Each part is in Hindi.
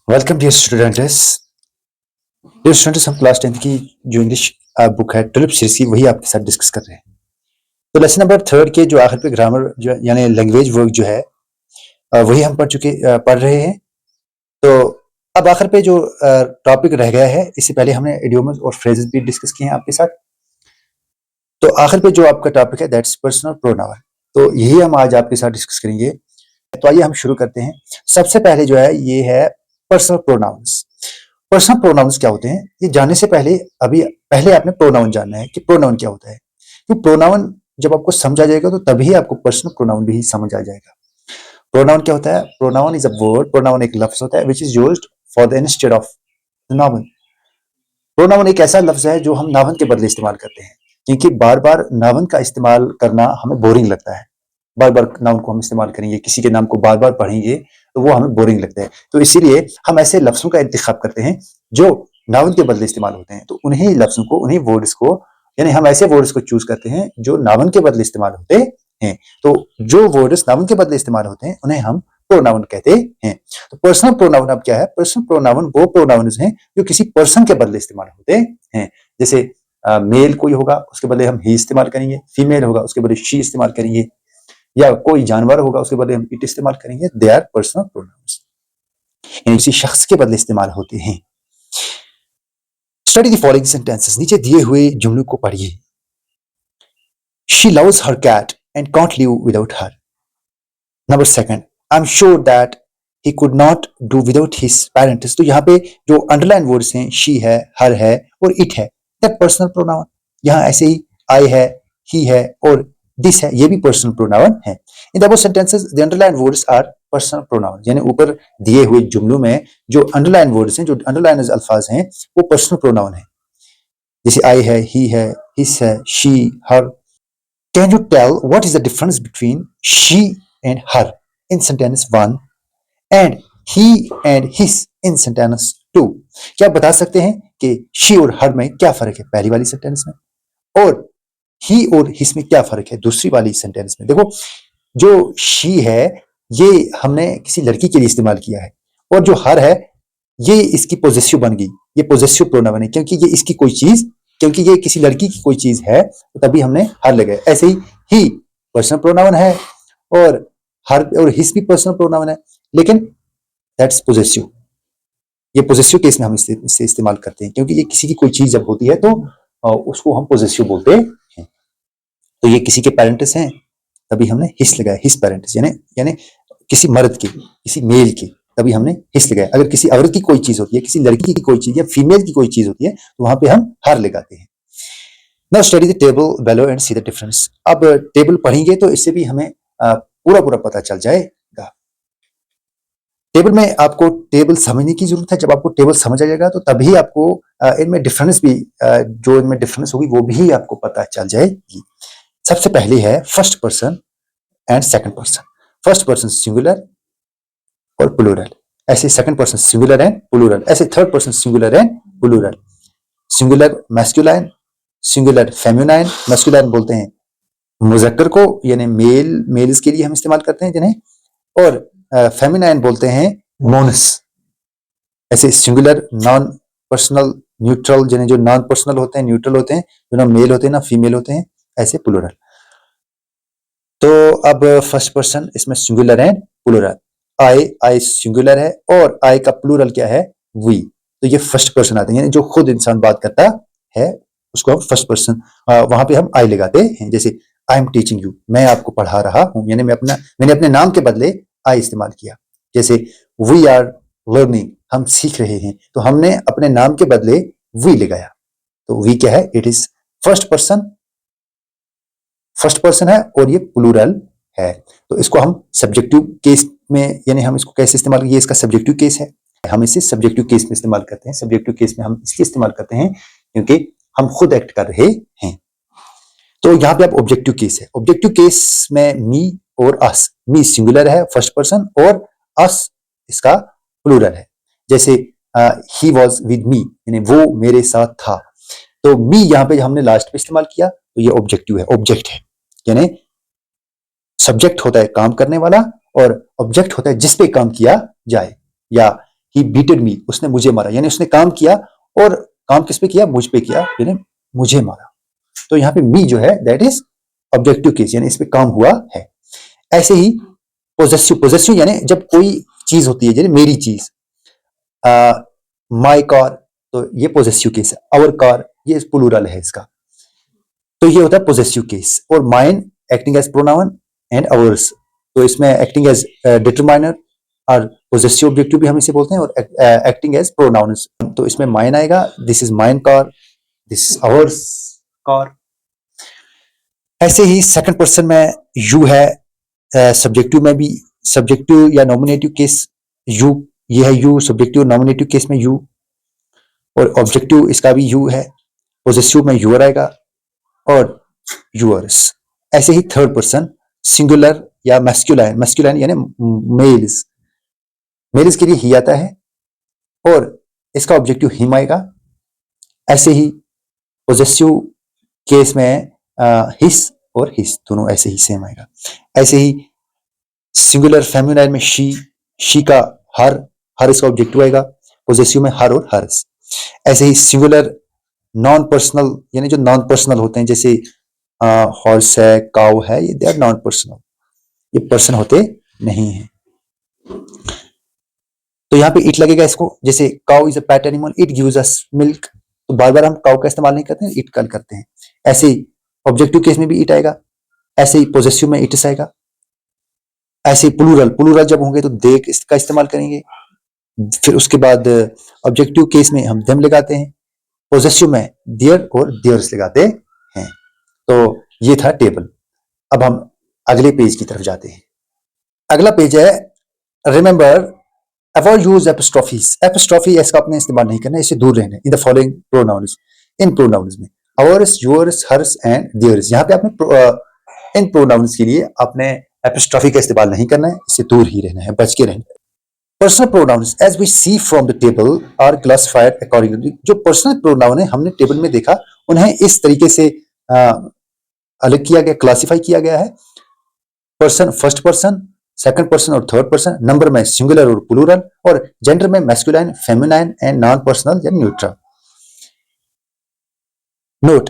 वेलकम डियर स्टूडेंट्स हम क्लास 10th की जो इंग्लिश बुक है टुलिप सीरीज की वही आपके साथ डिस्कस कर रहे हैं। तो लेसन नंबर 3 के जो आखिर पे ग्रामर जो यानी लैंग्वेज वर्क जो है वही हम पढ़ रहे हैं। तो अब आखिर पे जो टॉपिक रह गया है, इससे पहले हमने इडियोम्स और फ्रेजेस भी डिस्कस किए हैं आपके साथ। तो आखिर पे जो आपका टॉपिक है दैट्स पर्सनल प्रोनाउन, तो यही हम आज आपके साथ डिस्कस करेंगे। तो आइए हम शुरू करते हैं। सबसे पहले जो है ये है पर्सनल प्रोनाउंस। पर्सनल प्रोनाउंस क्या होते हैं ये जानने से पहले पहले आपने प्रोनाउन जानना है कि प्रोनाउन क्या होता है। तो प्रोनाउन जब आपको समझ आ जाएगा तो तभी आपको पर्सनल प्रोनाउन भी समझ आ जाएगा। प्रोनाउन क्या होता है? Pronoun is a word, pronoun एक लफ्ज होता है which is used for the instead of noun. Pronoun एक ऐसा लफ्ज है जो हम नाउन के बदले इस्तेमाल करते हैं, क्योंकि बार बार नाउन का इस्तेमाल करना हमें बोरिंग लगता है। बार बार नाउन को हम इस्तेमाल करेंगे, किसी के नाम को बार बार पढ़ेंगे तो वो हमें बोरिंग लगता है। तो इसीलिए हम ऐसे लफ्जों का इंतखाब करते हैं जो नाउन के बदले इस्तेमाल होते हैं। तो उन्हीं लफ्जों को, उन्हीं वर्ड्स को, यानी हम ऐसे वर्ड्स को चूज करते हैं जो नाउन के बदले इस्तेमाल होते हैं। तो जो वर्ड्स नाउन के बदले इस्तेमाल होते हैं उन्हें हम प्रोनाउन कहते हैं। तो पर्सनल प्रोनाउन अब क्या है? पर्सनल प्रोनाउन वो प्रोनाउंस हैं जो किसी पर्सन के बदले इस्तेमाल होते हैं। जैसे मेल कोई होगा उसके बदले हम ही इस्तेमाल करेंगे, फीमेल होगा उसके बदले शी इस्तेमाल करेंगे, या कोई जानवर होगा उसके बदले हम इट इस्तेमाल करेंगे। दे आर पर्सनल प्रोनाउंस, यानी किसी शख्स के बदले इस्तेमाल होते हैं। स्टडी द फॉलोइंग सेंटेंसेस, नीचे दिए हुए जुमलों को पढ़िए। She loves her cat and can't live without her. Number second, I am sure that he could not do without his parents. तो यहाँ पे जो अंडरलाइन वर्ड्स हैं शी है, हर है और इट है, दैट पर्सनल प्रोनाउन। यहाँ ऐसे ही आई है, ही है और दिस है, ये भी पर्सनल प्रोनाउन है। In the above sentences the underline words are personal pronoun, यानी ऊपर दिए हुए जुमलों में जो अंडरलाइन वर्ड्स हैं, जो अंडरलाइन अल्फाज हैं, वो पर्सनल प्रोनाउन है। जैसे आई है, ही है, हिस है, she, her. Can you tell what is the difference between she and her in sentence 1 and he and his in sentence 2? क्या आप बता सकते हैं कि शी और हर में क्या फर्क है पहली वाली सेंटेंस में, और ही और हिस में क्या फर्क है दूसरी वाली सेंटेंस में? देखो, जो शी है ये हमने किसी लड़की के लिए इस्तेमाल किया है, और जो हर है ये इसकी पोजेसिव बन गई, ये पोजेसिव प्रोनाउन है क्योंकि ये इसकी कोई चीज, क्योंकि ये किसी लड़की की कोई चीज है तो तभी हमने हर लगाया। ऐसे ही पर्सनल प्रोनाउन है और हर और हिस भी पर्सनल प्रोनाउन है, लेकिन दैट्स पोजेसिव। ये पोजेसिव केस में हम इसे इस्तेमाल करते हैं, क्योंकि ये किसी की कोई चीज जब होती है तो उसको हम पोजेसिव बोलते हैं। तो ये किसी के पेरेंट्स हैं तभी हमने हिस लगाया, हिस पेरेंट्स, यानी किसी मर्द के, किसी मेल के, तभी हमने हिस लगाया। अगर किसी औरत की कोई चीज होती है, किसी लड़की की कोई चीज या फीमेल की कोई चीज होती है तो वहां पे हम हर लगाते हैं। Now study the table below and see the difference. अब टेबल पढ़ेंगे तो इससे भी हमें पूरा पता चल जाएगा। टेबल में आपको टेबल समझने की जरूरत है। जब आपको टेबल समझ आ जाएगा तो तभी आपको इनमें डिफरेंस भी, जो इनमें डिफरेंस होगी वो भी आपको पता चल जाएगी। सबसे पहले है first person and second person. First person singular और प्लूरल, ऐसे second person singular and plural, ऐसे third person singular and plural. Singular masculine, singular feminine. Masculine बोलते हैं मुजक्कर को, यानी मेल्स के लिए हम इस्तेमाल करते हैं जिन्हें, और फेमिनाइन बोलते हैं मोनस। ऐसे सिंगुलर नॉन पर्सनल न्यूट्रल, जिन्हें जो नॉन पर्सनल होते हैं, न्यूट्रल होते हैं, जो ना मेल होते हैं ना फीमेल होते हैं, ऐसे प्लूरल। तो अब फर्स्ट पर्सन इसमें singular and plural. I singular है और आई का प्लूरल क्या है? वी। तो ये फर्स्ट पर्सन आते हैं, यानी जो खुद इंसान बात करता है उसको हम फर्स्ट पर्सन, वहां पे हम आई लगाते हैं। जैसे आई एम टीचिंग यू, मैं आपको पढ़ा रहा हूं, यानी मैंने अपने नाम के बदले आई इस्तेमाल किया। जैसे वी आर लर्निंग, हम सीख रहे हैं, तो हमने अपने नाम के बदले वी लगाया। तो वी क्या है? इट इज फर्स्ट पर्सन है और ये प्लूरल है। तो इसको हम सब्जेक्टिव केस में, यानी हम इसको कैसे इस्तेमाल, ये इसका सब्जेक्टिव केस है, हम इसे सब्जेक्टिव केस में इस्तेमाल करते हैं। सब्जेक्टिव केस में हम इसलिए इस्तेमाल करते हैं क्योंकि हम खुद एक्ट कर रहे हैं। तो यहाँ पे अब ऑब्जेक्टिव केस है। ऑब्जेक्टिव केस में मी और अस, मी सिंगुलर है फर्स्ट पर्सन और अस इसका प्लूरल है। जैसे ही वॉज विद मी, यानी वो मेरे साथ था। तो मी यहाँ पे हमने लास्ट पे इस्तेमाल किया तो ये ऑब्जेक्टिव है, ऑब्जेक्ट है, यानी सब्जेक्ट होता है काम करने वाला और ऑब्जेक्ट होता है जिस पे काम किया जाए, या ही बीटेड मी, उसने मुझे मारा, यानी उसने काम किया, और काम किस पे किया, मुझ पे किया, यानी मुझे मारा। तो यहाँ पे मी जो है दैट इज ऑब्जेक्टिव केस, यानी इस पे काम हुआ है। ऐसे ही पोजेसिव, पोजेसिव यानी जब कोई चीज होती है, जैसे मेरी चीज, माई कार, तो ये पोजेसिव केस है। आवर कार, ये प्लूरल है इसका, तो ये होता है पोजेसिव केस। और mine acting as pronoun and ours, तो इसमें एक्टिंग एज डिटरमाइनर और पोजेसिव ऑब्जेक्टिव भी हम इसे बोलते हैं, और एक्टिंग एज प्रोनाउन्स, तो इसमें माइन आएगा, this is mine car, this is ours car. ऐसे ही सेकंड पर्सन में यू है, सब्जेक्टिव में भी, सब्जेक्टिव या नॉमिनेटिव केस यू, ये है यू, सब्जेक्टिव नॉमिनेटिव केस में यू, और ऑब्जेक्टिव इसका भी यू है, पोजेसिव में यूर आएगा और यूअर्स। ऐसे ही थर्ड पर्सन सिंगुलर या मैस्कुलाइन, मैस्कुलाइन यानी मेल्स, मेल्स के लिए ही आता है और इसका ऑब्जेक्टिव हिम आएगा। ऐसे ही पोजेसिव केस में हिस और हिस दोनों ऐसे ही सेम आएगा। ऐसे ही सिंगुलर फेमिनाइन में शी का हर, हर इसका ऑब्जेक्टिव आएगा, पोजेसिव में हर और हर्स। ऐसे ही सिंगुलर नॉन पर्सनल, यानी जो नॉन पर्सनल होते हैं, जैसे हॉर्स है, काउ है, ये दे आर नॉन पर्सनल, ये पर्सन होते नहीं है। तो यहाँ पे इट लगेगा इसको, जैसे cow is a pet animal, it gives us milk, तो बार बार हम काउ का इस्तेमाल नहीं करते हैं, इट कल करते हैं। ऐसे ही ऑब्जेक्टिव केस में भी इट आएगा, ऐसे ही पोजेसिव में इट्स आएगा। ऐसे ही प्लूरल, प्लूरल जब होंगे तो दे इसका इस्तेमाल करेंगे। फिर उसके बाद ऑब्जेक्टिव केस में हम देम लगाते हैं, पोजेसिव में देयर और देयर्स लगाते हैं। तो ये था टेबल। अब हम अगले पेज की तरफ जाते हैं। अगला पेज है remember avoid use apostrophes. Apostrophe इसका आपने इस्तेमाल नहीं करना, इससे दूर रहना। In the following pronouns, in pronouns में ours, yours, hers and theirs, यहाँ पे आपने इन प्रोनाउंस के लिए आपने एपिस्ट्रोफी का इस्तेमाल नहीं करना है, इससे दूर ही रहना है, बच के रहना है। Personal pronouns as we see from the table are classified accordingly. जो पर्सनल प्रोनाउन है हमने टेबल में देखा, उन्हें इस तरीके से अलग किया गया, क्लासिफाई किया गया है। Person first person, second person और थर्ड पर्सन, नंबर में सिंगुलर और प्लूरल, और जेंडर में masculine, feminine and non personal या neutral. Note,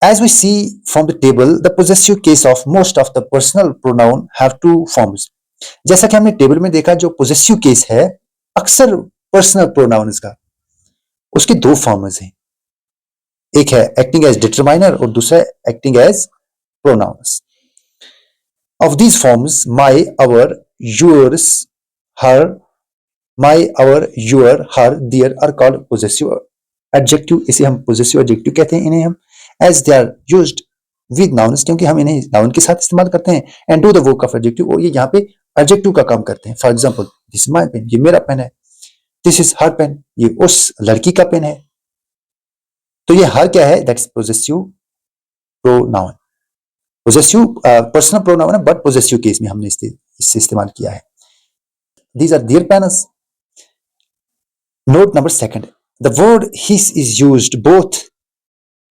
as we see from the table, the possessive case of most of the personal pronoun have two forms. जैसा कि हमने टेबल में देखा, जो possessive केस है अक्सर पर्सनल प्रोनाउंस का, उसके दो फॉर्म्स हैं। एक है एक्टिंग एज डिटरमाइनर और दूसरा acting as pronouns. Of these forms, my, our, yours, her, my, our, your, her, their are called possessive adjective. इसे हम possessive adjective कहते हैं इन्हें हम, as they are used with nouns, क्योंकि हम इन्हें नाउन के साथ इस्तेमाल करते हैं, and do the work of adjective, और ये यहाँ पे adjective का काम करते हैं। For example, this is my pen, ये मेरा पेन है। This is her pen, ये उस लड़की का पेन है। तो ये हर क्या है, that's possessive pronoun। Possessive personal pronoun है, बट पोजेसिव केस में हमने इससे इस्तेमाल किया है। These are their pens. Note number second, the word his is used both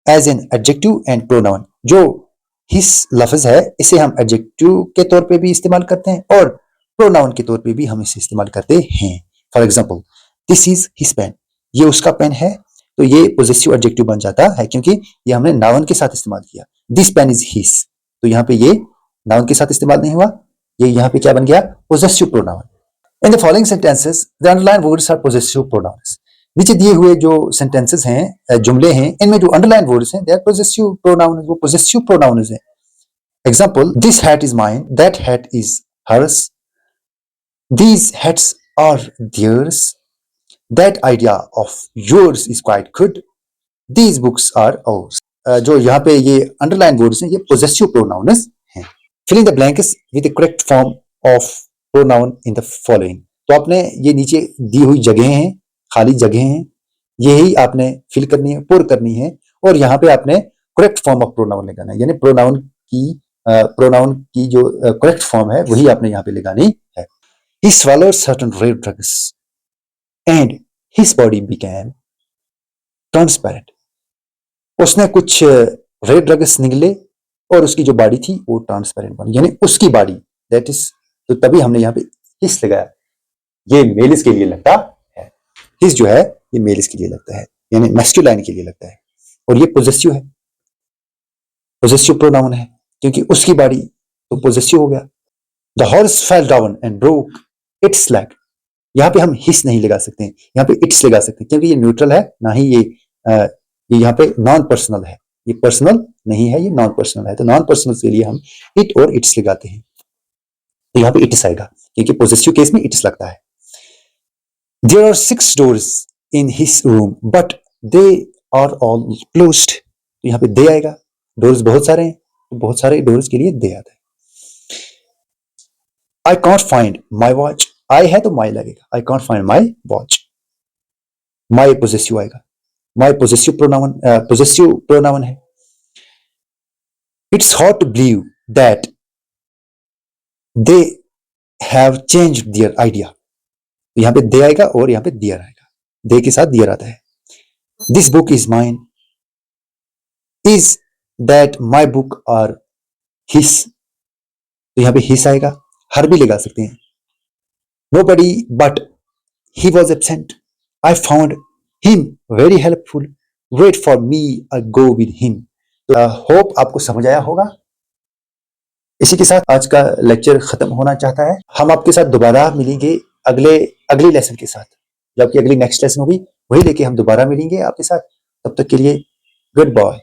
as an adjective and pronoun. जो his लफ्ज है, इसे हम adjective के तौर पे भी इस्तेमाल करते हैं और pronoun के तौर पे भी हम इसे इस्तेमाल करते हैं। For example, this is his pen, ये उसका पेन है, तो ये पोजेसिव एडजेक्टिव बन जाता है क्योंकि ये हमने नाउन के साथ इस्तेमाल किया। This pen is his, तो यहाँ पे ये नाउन के साथ इस्तेमाल नहीं हुआ, ये यहाँ पे क्या बन गया, possessive pronoun. In the following sentences the underline words are possessive pronouns. नीचे दिए हुए जो सेंटेंसेस हैं, जुमले हैं, इनमें जो अंडरलाइन वर्ड्स हैं दे आर पोजेसिव प्रोनाउन, वो पोजेसिव प्रोनाउन्स हैं। Example, this hat is mine, that hat is hers, these hats are theirs, that idea of yours is quite good, these books are ours. जो यहाँ पे ये अंडरलाइन वर्ड्स हैं, ये पोजेसिव प्रोनाउन्स हैं। Filling the blanks with the correct form of pronoun in the following. तो आपने ये नीचे दी हुई जगह हैं, खाली जगह हैं, यही आपने फिल करनी है, पुर करनी है, और यहाँ पे आपने करेक्ट फॉर्म ऑफ प्रोनाउन लगाना है, यानी प्रोनाउन की जो करेक्ट फॉर्म है वही आपने यहाँ पे लगानी है। He swallowed certain red drugs and his body became transparent. उसने कुछ रेड ड्रग्स निगले और उसकी जो बॉडी थी वो ट्रांसपेरेंट बनी, यानी उसकी बॉडी, दैट इज, तो तभी हमने यहाँ पे हिस लगाया। ये मेल्स के लिए लगता हिज जो है ये मेल इसके लिए लगता है, यानी मैस्कुलाइन के लिए लगता है, और ये पोजेसिव है, पोजेसिव प्रोनाउन है, क्योंकि उसकी बॉडी तो पोजेसिव हो गया। The horse fell down and broke it's leg, यहाँ पे हम हिस नहीं लगा सकते हैं, यहाँ पे इट्स लगा सकते हैं, क्योंकि ये न्यूट्रल है, ना ही ये यहाँ पे नॉन पर्सनल है, ये पर्सनल नहीं है, ये नॉन पर्सनल है, तो नॉन पर्सनल के लिए हम इट और इट्स लगाते हैं, तो यहाँ पे इट्स आएगा, क्योंकि पोजेसिव केस में इट्स लगता है। There are 6 doors in his room but they are all closed, तो यहाँ पे दे आएगा, डोर्स बहुत सारे हैं, तो बहुत सारे डोर्स के लिए दे आता है। I can't find my watch, I है तो माई लगेगा, I can't find my watch, my possessive आएगा, माई पोजेसिव प्रोनाउन है। It's hard to believe that they have changed their idea, यहाँ पे दे आएगा और यहाँ पे दियर आएगा, दे के साथ दियर आता है। This book is mine, is that my book और हिस, तो यहाँ पे हिस आएगा, हर भी लगा सकते हैं। Nobody but he was absent. I found him very helpful. Wait for me, I go with him. Hope आपको समझ आया होगा। इसी के साथ आज का लेक्चर खत्म होना चाहता है। हम आपके साथ दोबारा मिलेंगे अगली लेसन के साथ, जबकि अगली नेक्स्ट लेसन होगी वही लेके हम दोबारा मिलेंगे आपके साथ। तब तक के लिए गुड बाय।